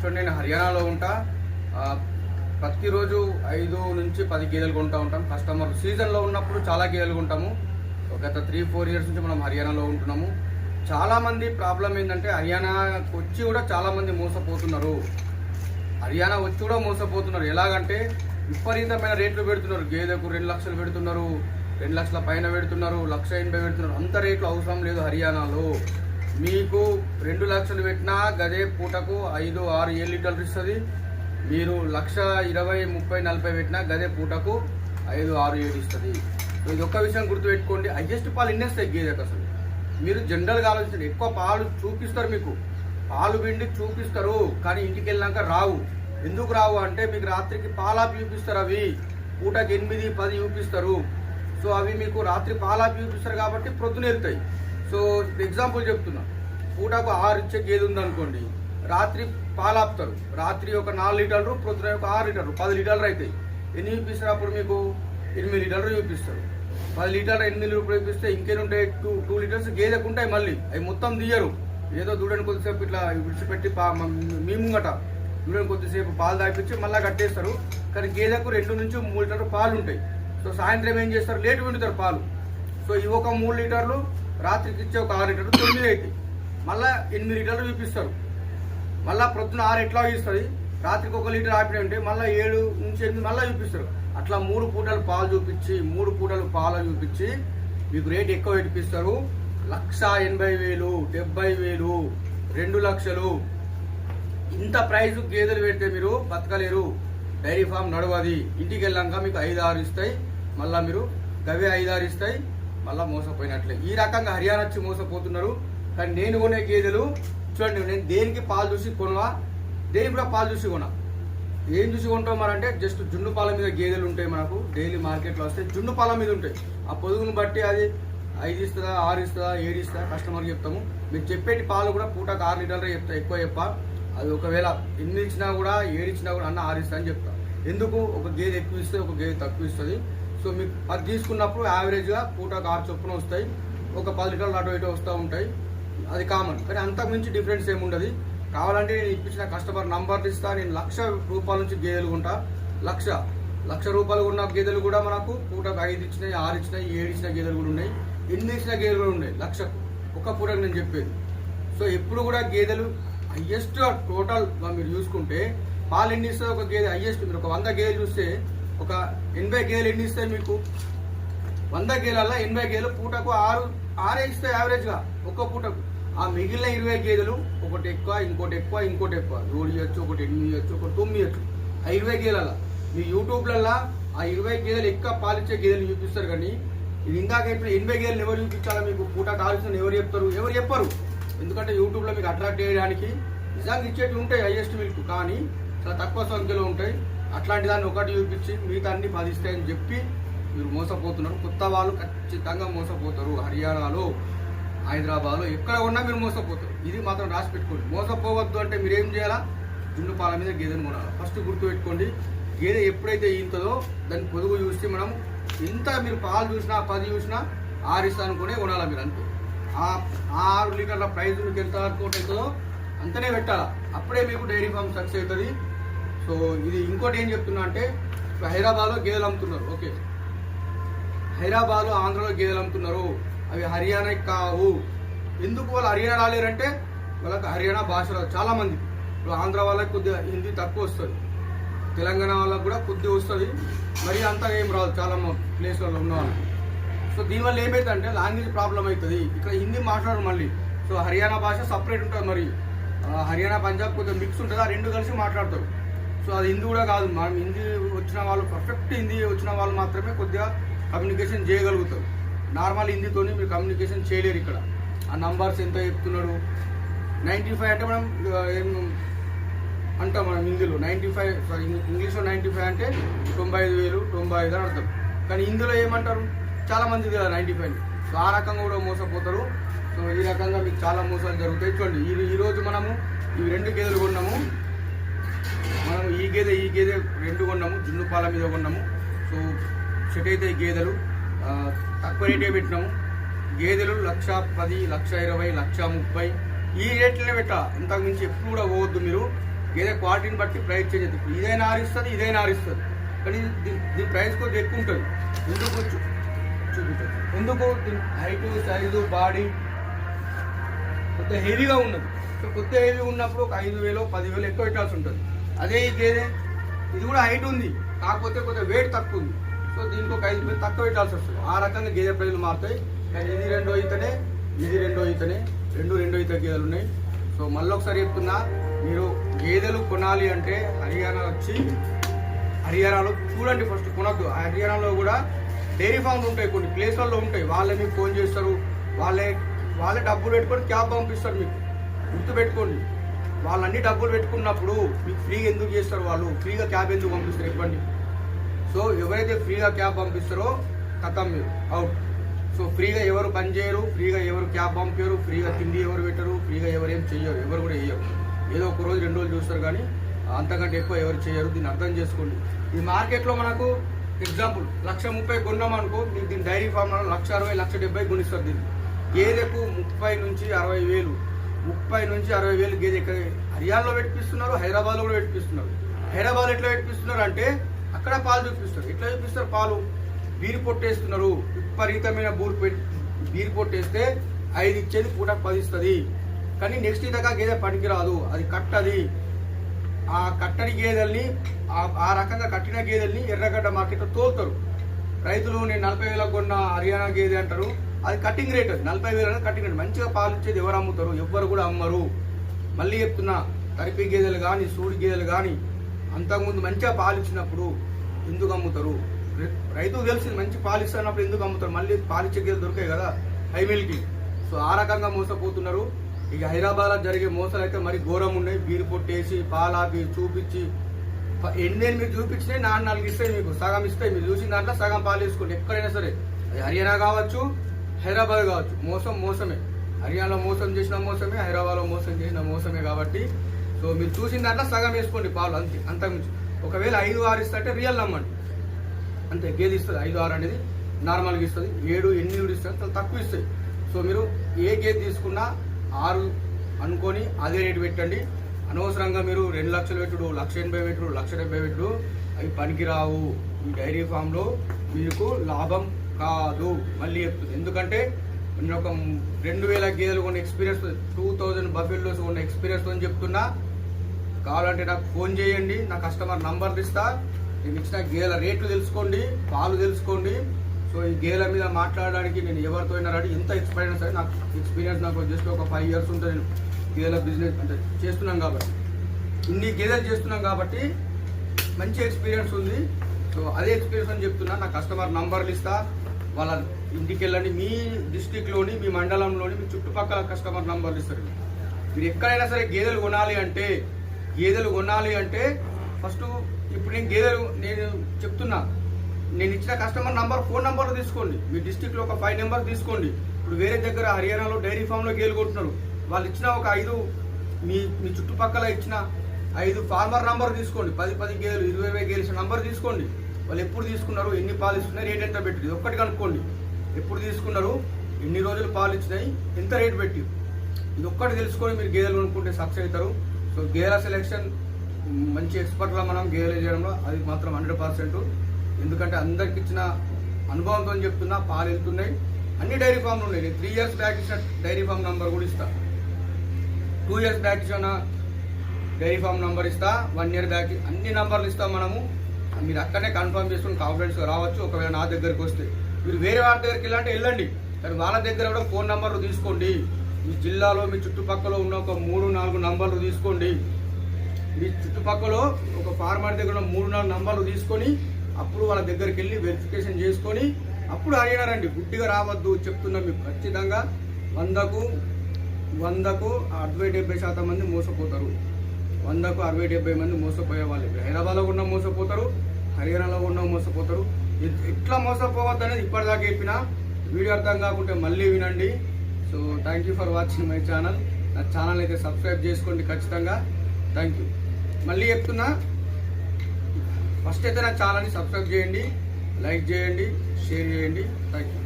చూడండి, నేను హర్యానాలో ఉంటా. ప్రతిరోజు 5 నుంచి 10 గేదెలు కొంటూ ఉంటాం. కస్టమర్ సీజన్లో ఉన్నప్పుడు చాలా గేదెలు కొంటాము. గత 3-4 ఇయర్స్ నుంచి మనం హర్యానాలో ఉంటున్నాము. చాలామంది ప్రాబ్లం ఏంటంటే హర్యానాకు వచ్చి కూడా చాలామంది మోసపోతున్నారు. హర్యానా వచ్చి కూడా మోసపోతున్నారు. ఎలాగంటే విపరీతమైన రేట్లు పెడుతున్నారు. గేదెకు 2 లక్షలు పెడుతున్నారు, 2 లక్షల పైన పెడుతున్నారు, 1,80,000 పెడుతున్నారు. అంత రేట్లు అవసరం లేదు హర్యానాలో. మీకు 2 లక్షలు పెట్టినా గదే పూటకు 5, 6, 7 లీటర్లు ఇస్తుంది. మీరు 1,20,000, 30, 40 పెట్టినా గదే పూటకు 5, 6, 7 ఇస్తుంది. ఇది ఒక్క విషయం గుర్తుపెట్టుకోండి. హైయెస్ట్ పాలు ఇన్నేస్తాయి గేదెకు. అసలు మీరు జనరల్గా ఆలోచించండి. ఎక్కువ పాలు చూపిస్తారు, మీకు పాలు పిండి చూపిస్తారు, కానీ ఇంటికి వెళ్ళాక రావు. ఎందుకు రావు అంటే మీకు రాత్రికి పాలాపి చూపిస్తారు. అవి పూటకి 8, 10 చూపిస్తారు. సో అవి మీకు రాత్రి పాలాపి చూపిస్తారు కాబట్టి ప్రొద్దున వెళ్తాయి. సో ఎగ్జాంపుల్ చెప్తున్నా, పూటకు 6 ఇచ్చే గేదె ఉందనుకోండి, రాత్రి పాలాపుతారు. రాత్రి ఒక 4 లీటర్లు, ప్రొద్దున ఒక 6 లీటర్లు, 10 లీటర్లు అవుతాయి. ఎన్ని చూపిస్తారు? అప్పుడు మీకు 8 లీటర్లు చూపిస్తారు. 10 లీటర్లు 8 లీటర్లు చూపిస్తే ఇంకేనుంటాయి? 2 లీటర్స్ గేదెకు ఉంటాయి. మళ్ళీ అవి మొత్తం తీయరు. ఏదో దూడని కొద్దిసేపు ఇట్లా విడిచిపెట్టి మీ ముంగట దూడని కొద్దిసేపు పాలు తాగిపించి మళ్ళీ కట్టేస్తారు. కానీ గేదెకు 2 నుంచి 3 లీటర్లు పాలు ఉంటాయి. సో సాయంత్రం ఏం చేస్తారు? లేటు పిండుతారు పాలు. సో ఇవి ఒక 3 లీటర్లు, రాత్రికి ఇచ్చే ఒక 6 లీటర్లు, 9 అవుతాయి. మళ్ళీ 8 లీటర్లు చూపిస్తారు. మళ్ళీ ప్రొద్దున 6 ఎట్లా ఇస్తుంది, రాత్రికి 1 లీటర్ ఆపిన ఉంటే మళ్ళీ 7 నుంచి 8 మళ్ళీ చూపిస్తారు. అట్లా 3 పూటలు పాలు చూపించి 3 పూటలు పాలు చూపించి మీకు రేట్ ఎక్కువ ఇప్పిస్తారు. 1,80,000, 70,000, 2 లక్షలు ఇంత ప్రైజ్ గేదెలు పెడితే మీరు బతకలేరు. Dairy farm నడవది. ఇంటికి వెళ్ళాక మీకు 5, 6 ఇస్తాయి. మళ్ళీ మీరు గవే 5, 6 ఇస్తాయి. మళ్ళీ మోసపోయినట్లే. ఈ రకంగా హర్యానా వచ్చి మోసపోతున్నారు. కానీ నేను కొనే గేదెలు చూడండి, నేను దేనికి పాలు చూసి కొనవా, దేనికి కూడా పాలు చూసి కొనా. ఏం చూసి కొంటాం అంటే జస్ట్ జున్ను పాల మీద గేదెలు ఉంటాయి. మనకు డైలీ మార్కెట్లో వస్తాయి, జున్ను పాల మీద ఉంటాయి. ఆ పొదుగును బట్టి అది 5 ఇస్తుందా, 6 ఇస్తుందా, 7 ఇస్తుందా కస్టమర్కి చెప్తాము. మీరు చెప్పేటి పాలు కూడా పూటకు 6 లీటర్లు చెప్తా, ఎక్కువ చెప్పా. అది ఒకవేళ 8 ఇచ్చినా కూడా 7 ఇచ్చినా కూడా అన్న 6 ఇస్తా అని చెప్తా. ఎందుకు? ఒక గేదె ఎక్కువ ఇస్తే ఒక గేదె తక్కువ ఇస్తుంది. సో మీకు 10 తీసుకున్నప్పుడు యావరేజ్గా పూటకు 6 చొప్పున వస్తాయి. ఒక 10 లీటర్లు అటు ఇటు వస్తూ ఉంటాయి. అది కామన్. కానీ అంతకు మించి డిఫరెన్స్ ఏముండదు. కావాలంటే నేను ఇప్పించిన కస్టమర్ నంబర్లు ఇస్తా. నేను 1,00,000 రూపాయల నుంచి గేదెలు కొంటా. 1,00,000 రూపాయలు ఉన్న గేదెలు కూడా మనకు పూటకు 5 ఇచ్చినాయి, 6 ఇచ్చినాయి, 7 ఇచ్చిన గేదెలు కూడా ఉన్నాయి, 8 ఇచ్చిన గేదెలు కూడా ఉన్నాయి. 1,00,000 ఒక పూటకు నేను చెప్పేది. సో ఎప్పుడు కూడా గేదెలు హయ్యెస్ట్ టోటల్ మీరు చూసుకుంటే పాలు ఎన్ని ఇస్తుంది ఒక గేదె? హయ్యెస్ట్ మీరు ఒక 100 గేదెలు చూస్తే ఒక 80 గేదెలు ఎన్ని ఇస్తాయి మీకు? 100 గేదెలలో 80 గేదెలు పూటకు 6 ఇస్తాయి యావరేజ్గా ఒక్క పూటకు. ఆ మిగిలిన 20 గేదెలు ఒకటి ఎక్కువ, ఇంకోటి ఎక్కువ, ఇంకోటి ఎక్కువ. 7 ఇవ్వచ్చు, ఒకటి 8 ఇవ్వచ్చు, ఒకటి 9 ఇవ్వచ్చు. ఆ 20 గేదెల మీ యూట్యూబ్లలో ఆ 20 గేదెలు ఎక్కువ పాలిచ్చే గేదెలు చూపిస్తారు. కానీ ఇది ఇందాక ఇప్పుడు 80 గేదెలు ఎవరు చూపించాలా మీకు? పూటకు ఆలోచన ఎవరు చెప్తారు? ఎవరు చెప్పరు. ఎందుకంటే యూట్యూబ్లో మీకు అట్రాక్ట్ చేయడానికి నిజంగా ఇచ్చేవి ఉంటాయి హైయెస్ట్ మిల్క్, కానీ చాలా తక్కువ సంఖ్యలో ఉంటాయి. అట్లాంటి దాన్ని ఒకటి చూపించి మిగతా అన్ని 10 ఇస్తాయని చెప్పి మీరు మోసపోతున్నారు. కొత్త వాళ్ళు ఖచ్చితంగా మోసపోతారు. హర్యానాలో, హైదరాబాద్లో ఎక్కడ ఉన్నా మీరు మోసపోతారు. ఇది మాత్రం రాసి పెట్టుకోండి. మోసపోవద్దు అంటే మీరు ఏం చేయాలా? జున్ను పాల మీద గేదెను కొనాలి. ఫస్ట్ గుర్తుపెట్టుకోండి, గేదె ఎప్పుడైతే ఈంతదో దాన్ని పొదుగు చూసి మనం ఎంత మీరు పాలు చూసినా 10 చూసినా 6 ఇస్తా అనుకునే కొనాలా మీరు. అంతే. ఆ 6 లీటర్ల ప్రైజ్ మీకు ఎంత వరకు అవుతుందో అంతనే పెట్టాలా. అప్పుడే మీకు డైరీ ఫామ్ సక్సెస్ అవుతుంది. సో ఇది ఇంకోటి ఏం చెప్తున్నా అంటే, హైదరాబాద్లో గేదెలు అమ్ముతున్నారు. ఓకే, హైదరాబాద్లో, ఆంధ్రలో గేదెలు అమ్ముతున్నారు. అవి హర్యానాకి కావు. ఎందుకు వాళ్ళు హర్యానా రాలేరంటే వాళ్ళకి హర్యానా భాషలో చాలామంది. ఇప్పుడు ఆంధ్ర వాళ్ళకి కొద్దిగా హిందీ తక్కువ వస్తుంది, తెలంగాణ వాళ్ళకి కూడా కొద్దిగా వస్తుంది, మరి అంతగా ఏం రాదు చాలా ప్లేస్లలో ఉన్న వాళ్ళు. సో దీనివల్ల ఏమవుతుందంటే లాంగ్వేజ్ ప్రాబ్లం అవుతుంది. ఇక్కడ హిందీ మాట్లాడరు మళ్ళీ. సో హర్యానా భాష సపరేట్ ఉంటుంది. మరి హర్యానా, పంజాబ్ కొద్దిగా మిక్స్ ఉంటుంది. ఆ 2 కలిసి మాట్లాడతారు. సో అది హిందీ కూడా కాదు. మనం హిందీ వచ్చిన వాళ్ళు, పర్ఫెక్ట్ హిందీ వచ్చిన వాళ్ళు మాత్రమే కొద్దిగా కమ్యూనికేషన్ చేయగలుగుతారు. నార్మల్ హిందీతో మీరు కమ్యూనికేషన్ చేయలేరు. ఇక్కడ ఆ నంబర్స్ ఎంత చెప్తున్నాడు? 95 అంటే మనం ఏం అంటాం మనం హిందీలో 95, సారీ ఇంగ్లీష్లో 95 అంటే 95,000, 95 అని అర్థం. కానీ హిందీలో ఏమంటారు? చాలా మంది కదా 95. సో ఆ రకంగా కూడా మోసపోతారు. సో ఈ రకంగా మీకు చాలా మోసాలు జరుగుతాయి. చూడండి, ఈరోజు మనము ఈ 2 గేదెలు కొన్నాము. మనం ఈ గేదె 2 కొన్నాము, జున్ను పాల మీద కొన్నాము. సో సెట్ అయితే ఈ గేదెలు తక్కువ రేటే పెట్టినాము. గేదెలు 1,10,000, 1,20,000, 1,30,000 ఈ రేట్లనే పెట్టా. ఇంతకు మించి ఎప్పుడు కూడా పోవద్దు మీరు. గేదె క్వాలిటీని బట్టి ప్రైస్ చేంజ్ అవుతుంది. ఇదైనా ఆరిస్తుంది, ఇదైనా ఆరిస్తుంది, కానీ దీని ప్రైస్ కొద్దిగా ఎక్కువ ఉంటుంది. ఎందుకు చూపించదు, ఎందుకు దీని హైటు, సైజు, బాడీ కొద్దిగా హెవీగా ఉన్నది. సో కొద్దిగా హెవీ ఉన్నప్పుడు ఒక 5,000 10,000 ఎక్కువ పెట్టాల్సి ఉంటుంది. అదే ఈ గేదె ఇది కూడా హైట్ ఉంది, కాకపోతే కొద్దిగా వెయిట్ తక్కువ ఉంది. సో దీనికి ఒక 5,000 తక్కువ పెట్టాల్సి వస్తుంది. ఆ రకంగా గేదె ప్రైజులు మారుతాయి. కానీ ఇది 2వ ఈతనే, ఇది 2వ ఈతనే, రెండో ఈత గేదెలు ఉన్నాయి. సో మళ్ళీ ఒకసారి చెప్తున్నా, మీరు గేదెలు కొనాలి అంటే హర్యానాలో చూడండి. ఫస్ట్ కొనద్దు. హర్యానాలో కూడా డైరీ ఫామ్లు ఉంటాయి, కొన్ని ప్లేస్లలో ఉంటాయి. వాళ్ళే మీకు ఫోన్ చేస్తారు, వాళ్ళే డబ్బులు పెట్టుకొని క్యాబ్ పంపిస్తారు. మీకు గుర్తుపెట్టుకోండి, వాళ్ళన్నీ డబ్బులు పెట్టుకున్నప్పుడు మీకు ఫ్రీగా ఎందుకు చేస్తారు? వాళ్ళు ఫ్రీగా క్యాబ్ ఎందుకు పంపిస్తారు చెప్పండి? సో ఎవరైతే ఫ్రీగా క్యాబ్ పంపిస్తారో కథం మీరు అవుట్. సో ఫ్రీగా ఎవరు పని చేయరు, ఫ్రీగా ఎవరు క్యాబ్ పంపారు, ఫ్రీగా తిండి ఎవరు పెట్టరు, ఫ్రీగా ఎవరేం చెయ్యరు, ఎవరు కూడా వేయరు. ఏదో ఒక రోజు 2 రోజులు చూస్తారు, కానీ అంతకంటే ఎక్కువ ఎవరు చేయరు. దీన్ని అర్థం చేసుకోండి. ఈ మార్కెట్లో మనకు ఎగ్జాంపుల్ 1,30,000 కొన్నాం అనుకో, మీకు దీని డైరీ ఫామ్లో 1,60,000 1,70,000 కొనిస్తారు. దీన్ని గేదెకు 30,000 నుంచి 60,000, 30,000 నుంచి 60,000 గేదె ఇక్కడ హర్యానాలో పెట్టిస్తున్నారు, హైదరాబాద్లో కూడా పెట్టిస్తున్నారు. హైదరాబాద్ ఎట్లా పెట్టిస్తున్నారు అంటే అక్కడ పాలు చూపిస్తారు. ఎట్లా చూపిస్తారు? పాలు బీరు పొట్టేస్తున్నారు. విపరీతమైన బీరు పొట్టేస్తే 5 ఇచ్చేది పూట 10 ఇస్తుంది. కానీ నెక్స్ట్ ఇదాకా గేదె పనికిరాదు, అది కట్టది. ఆ కట్టడి గేదెల్ని, ఆ రకంగా కట్టిన గేదెల్ని ఎర్రగడ్డ మార్కెట్లో తోలుతారు రైతులు. నేను 40,000 కొన్న హర్యానా గేదె అంటారు, అది కటింగ్ రేట్. అది 40,000 అనేది కటింగ్ రేట్. మంచిగా పాలు ఇచ్చేది ఎవరు అమ్ముతారు? ఎవ్వరు కూడా అమ్మరు. మళ్ళీ చెప్తున్నా, తరిపి గేదెలు కానీ సూడి గేదెలు కానీ అంతకుముందు మంచిగా పాలు ఇచ్చినప్పుడు ఎందుకు అమ్ముతారు? రైతుకు తెలిసింది మంచి పాలు ఇస్తున్నప్పుడు ఎందుకు అమ్ముతారు? మళ్ళీ పాలిచ్చే గేదెలు దొరికాయి కదా హై మిల్కి. సో ఆ రకంగా మోసపోతున్నారు. ఇక హైదరాబాద్లో జరిగే మోసాలు అయితే మరి ఘోరం ఉన్నాయి. బీరు పొట్టేసి పాలాపి చూపించి ఎన్నేళ్ళు మీరు చూపించినాయి 4 ఇస్తాయి, మీకు సగం ఇస్తాయి. మీరు చూసిన దాంట్లో సగం పాలు వేసుకోండి. ఎక్కడైనా సరే, అది హర్యానా కావచ్చు, హైదరాబాద్ కావచ్చు, మోసమే. హర్యానాలో మోసం చేసిన మోసమే, హైదరాబాద్లో మోసం చేసిన మోసమే. కాబట్టి సో మీరు చూసిన దాంట్లో సగం వేసుకోండి పాలు, అంతే. అంతకుమించి ఒకవేళ 5-6 ఇస్తే రియల్ నమ్మండి, అంతే. గేదె ఇస్తుంది 5-6 అనేది నార్మల్గా ఇస్తుంది. 7-8 ఇస్తుంది, చాలా తక్కువ ఇస్తాయి. సో మీరు ఏ గేదె తీసుకున్నా 6 అనుకొని అదే రేటు పెట్టండి. అనవసరంగా మీరు 2 లక్షలు పెట్టుడు, 1,80,000 పెట్టుడు, 1,70,000 పెట్టుడు, అవి పనికిరావు. ఈ డైరీ ఫామ్లో మీకు లాభం కాదు. మళ్ళీ చెప్తుంది, ఎందుకంటే నేను ఒక 2,000 గేదెలు కొన్న ఎక్స్పీరియన్స్, 2,000 బఫెల్లోస్ కొన్న ఎక్స్పీరియన్స్ అని చెప్తున్నా. కావాలంటే నాకు ఫోన్ చేయండి, నా కస్టమర్ నంబర్ ఇస్తా. నేను ఇచ్చిన గేదెల రేట్లు తెలుసుకోండి, పాలు తెలుసుకోండి. సో ఈ గేదెల మీద మాట్లాడడానికి నేను ఎవరితో అయినా రెడీ. ఎంత ఎక్స్పీరియన్స్ అయితే నాకు జస్ట్ ఒక 5 years ఉంటుంది. నేను గేదెల బిజినెస్ అంటే చేస్తున్నాం కాబట్టి, ఇన్ని గేదెలు చేస్తున్నాం కాబట్టి మంచి ఎక్స్పీరియన్స్ ఉంది. సో అదే ఎక్స్పీరియన్స్ అని చెప్తున్నా. నా కస్టమర్ నంబర్లు ఇస్తా, వాళ్ళ ఇంటికి వెళ్ళండి. మీ డిస్టిక్లోని, మీ మండలంలోని, మీ చుట్టుపక్కల కస్టమర్ నంబర్లు ఇస్తారు. మీరు ఎక్కడైనా సరే గేదెలు కొనాలి అంటే ఫస్ట్ ఇప్పుడు నేను చెప్తున్నా, నేను ఇచ్చిన కస్టమర్ నంబర్, ఫోన్ నంబర్లు తీసుకోండి. మీ డిస్టిక్లో ఒక 5 నెంబర్స్ తీసుకోండి. ఇప్పుడు వేరే దగ్గర హర్యానాలో డైరీ ఫామ్లో గేదెలు కొంటున్నారు. వాళ్ళు ఇచ్చిన ఒక 5, మీ చుట్టుపక్కల ఇచ్చిన 5 ఫార్మర్ నంబర్ తీసుకోండి. 10 గేదెలు, 20 గేదెలు ఇచ్చిన నంబర్ తీసుకోండి. వాళ్ళు ఎప్పుడు తీసుకున్నారు, ఎన్ని పాలు ఇస్తున్నాయి, రేట్ ఎంత పెట్టి, ఒక్కటి కనుక్కోండి. ఎప్పుడు తీసుకున్నారు, ఎన్ని రోజులు పాలు ఇచ్చినాయి, ఎంత రేట్ పెట్టి, ఇది ఒక్కటి తెలుసుకొని మీరు గేదెలు కొనుక్కుంటే సక్సెస్ అవుతారు. సో గేదెల సెలెక్షన్ మంచి ఎక్స్పర్ట్లా మనం గేదెలు చేయడంలో అది మాత్రం 100%. ఎందుకంటే అందరికి ఇచ్చిన అనుభవంతో చెప్తున్నా, పాలు వెళ్తున్నాయి. అన్ని డైరీ ఫామ్లు ఉన్నాయి. నేను 3 years బ్యాక్ ఇచ్చిన డైరీ ఫామ్ నంబర్ కూడా ఇస్తా, 2 years బ్యాక్ ఇచ్చిన డైరీ ఫామ్ నంబర్ ఇస్తా, 1 year బ్యాక్ అన్ని నంబర్లు ఇస్తాం మనము. మీరు అక్కడనే కన్ఫర్మ్ చేసుకుని కాన్ఫిడెన్స్గా రావచ్చు. ఒకవేళ నా దగ్గరికి వస్తే, మీరు వేరే వారి దగ్గరికి వెళ్ళండి, కానీ వాళ్ళ దగ్గర కూడా ఫోన్ నంబర్లు తీసుకోండి. మీ జిల్లాలో, మీ చుట్టుపక్కల ఉన్న ఒక 3-4 నంబర్లు తీసుకోండి. మీ చుట్టుపక్కల ఒక ఫార్మర్ దగ్గర 3-4 నంబర్లు తీసుకొని అప్పుడు వాళ్ళ దగ్గరికి వెళ్ళి వెరిఫికేషన్ చేసుకొని అప్పుడు హర్యానా రండి. గుడ్డిగా రావద్దు చెప్తున్నా. మీకు ఖచ్చితంగా 100కు 60-70% మంది మోసపోతారు. 100కు 60-70 మంది మోసపోయే వాళ్ళు హైదరాబాద్లో ఉన్న మోసపోతారు, హర్యానాలో ఉన్న మోసపోతారు. ఎట్లా మోసపోవద్దు అనేది ఇప్పటిదాకా చెప్పిన. వీడియో అర్థం కాకుంటే మళ్ళీ వినండి. So thank you for watching my channel. నా ఛానల్ అయితే సబ్స్క్రైబ్ చేసుకోండి ఖచ్చితంగా. Thank you. మళ్ళీ చెప్తున్నా, ఫస్ట్ అయితే నా ఛానల్ని సబ్స్క్రైబ్ చేయండి, లైక్ చేయండి, షేర్ చేయండి. Thank you.